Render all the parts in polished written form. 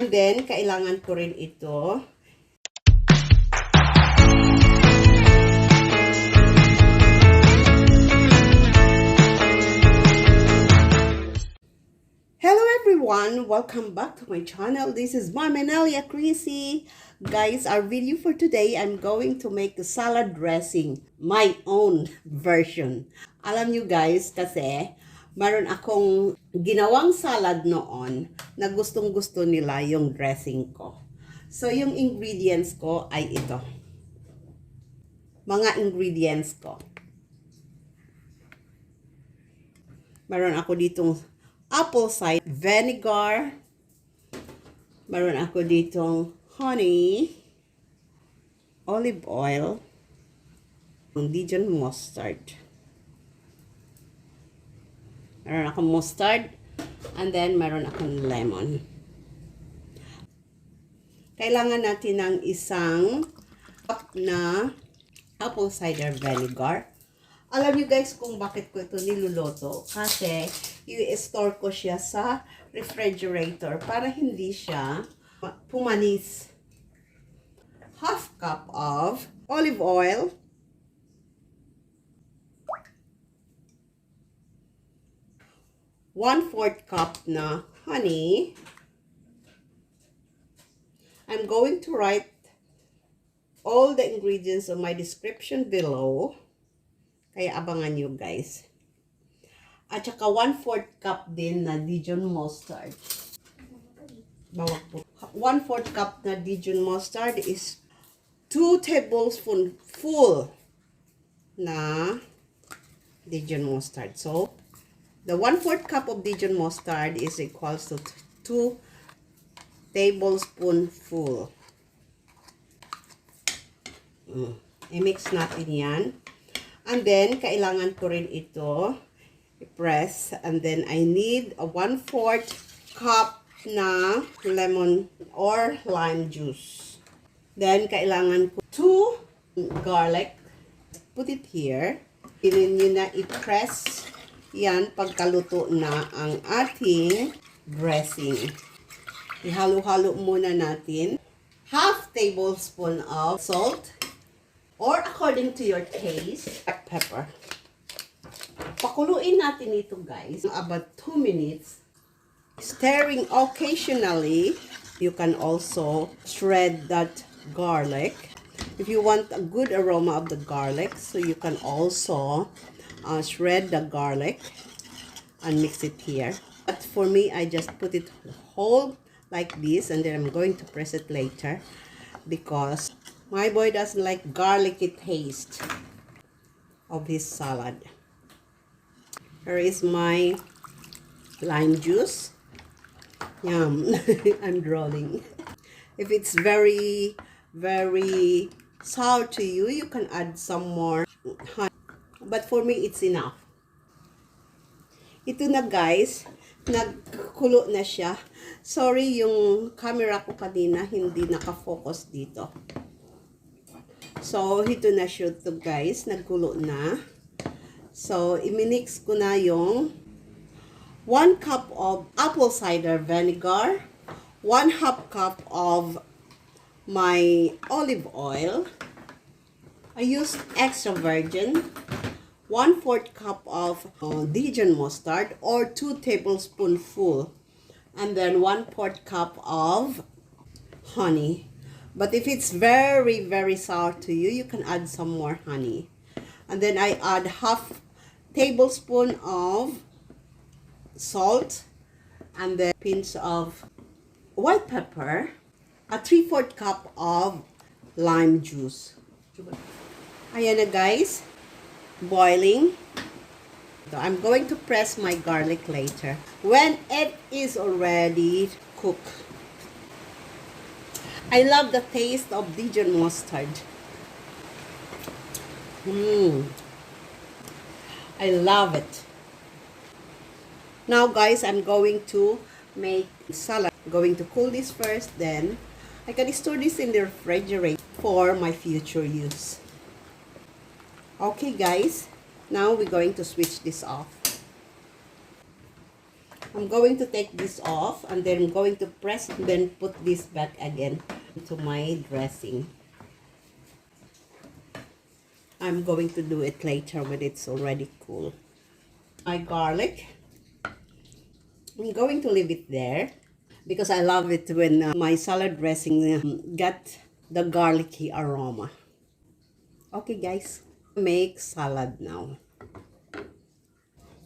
Then, kailangan ko rin ito. Hello everyone! Welcome back to my channel. This is Nelia Creasey. Guys, our video for today, I'm going to make the salad dressing. My own version. Alam nyo guys, kasi meron akong ginawang salad noon na gustong-gusto nila yung dressing ko. So, yung ingredients ko ay ito. Mga ingredients ko. Meron ako ditong apple cider vinegar. Meron ako ditong honey, olive oil, Dijon mustard. Meron akong mustard, and then meron akong lemon. Kailangan natin ng isang cup na apple cider vinegar. Alam niyo guys kung bakit ko ito niluluto. Kasi i-store ko siya sa refrigerator para hindi siya pumanis. Half cup of olive oil. 1/4 cup na honey. I'm going to write all the ingredients on my description below. Kaya abangan nyo guys. At saka 1/4 cup din na Dijon mustard. Bawak po. 1/4 cup na Dijon mustard is 2 tablespoons full na Dijon mustard. So, the 1/4 cup of Dijon mustard is equals to 2 tablespoons full. I-mix natin yan. And then, kailangan ko rin ito i-press. And then, I need a 1/4 cup na lemon or lime juice. Then, kailangan ko 2 garlic. Put it here. Pinin nyo na i-press yan pagkaluto na ang ating dressing. Ihalo-halo muna natin. Half tablespoon of salt. Or according to your taste, black pepper. Pakuluin natin ito guys. About 2 minutes. Stirring occasionally. You can also shred that garlic. If you want a good aroma of the garlic, so you can also shred the garlic and mix it here. But for me, I just put it whole like this and then I'm going to press it later because my boy doesn't like garlicky taste of his salad. Here is my lime juice. Yum. I'm drooling. If it's very, very sour to you, you can add some more honey. But for me, it's enough. Ito na guys. Nagkulo na siya. Sorry, yung camera ko kanina hindi nakafocus dito. So, ito na siya to guys. Nagkulo na. So, i-mix ko na yung 1 cup of apple cider vinegar, 1/2 cup of my olive oil. I used extra virgin. 1/4 cup of Dijon mustard or 2 tablespoons full. And then 1/4 cup of honey. But if it's very, very sour to you, you can add some more honey. And then I add half tablespoon of salt. And then a pinch of white pepper. A 3/4 cup of lime juice. Ayan na guys. Boiling. So I'm going to press my garlic later. When it is already cooked. I love the taste of Dijon mustard. I love it. Now guys, I'm going to make salad. I'm going to cool this first, then I can store this in the refrigerator for my future use. Okay guys, now we're going to switch this off. I'm going to take this off and then I'm going to press and then put this back again into my dressing. I'm going to do it later when it's already cool. My garlic, I'm going to leave it there because I love it when my salad dressing got the garlicky aroma. Okay guys, make salad now.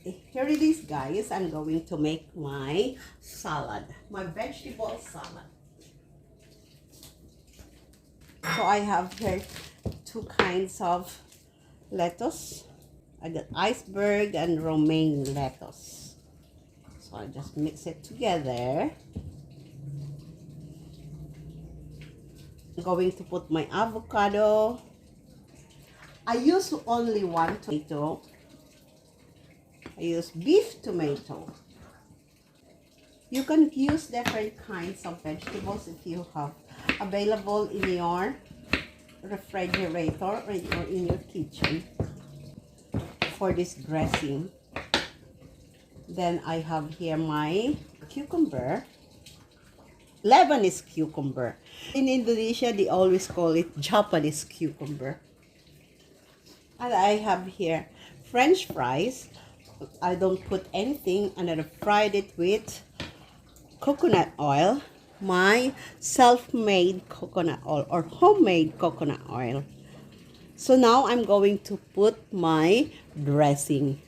Here it is guys, I'm going to make my salad, my vegetable salad. So I have here two kinds of lettuce. I got iceberg and romaine lettuce. So I just mix it together. I'm going to put my avocado. I use only one tomato. I use beef tomato. You can use different kinds of vegetables if you have available in your refrigerator or in your kitchen for this dressing. Then I have here my cucumber, Lebanese cucumber. In Indonesia, they always call it Japanese cucumber. And I have here French fries. I don't put anything, and I fried it with coconut oil, my self-made coconut oil or homemade coconut oil. So now I'm going to put my dressing.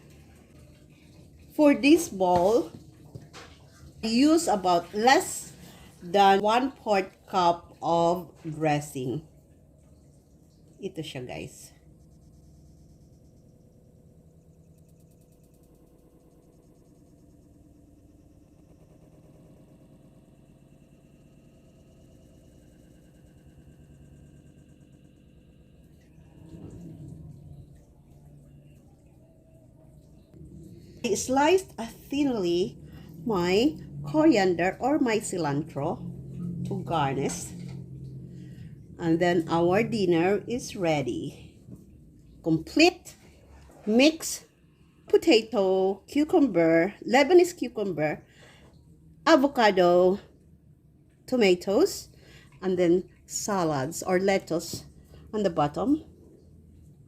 For this bowl, I use about less than 1/4 cup of dressing. Ito siya guys. I sliced thinly my coriander or my cilantro to garnish. And then our dinner is ready. Complete mix potato, cucumber, Lebanese cucumber, avocado, tomatoes, and then salads or lettuce on the bottom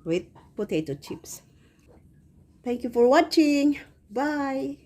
with potato chips. Thank you for watching. Bye.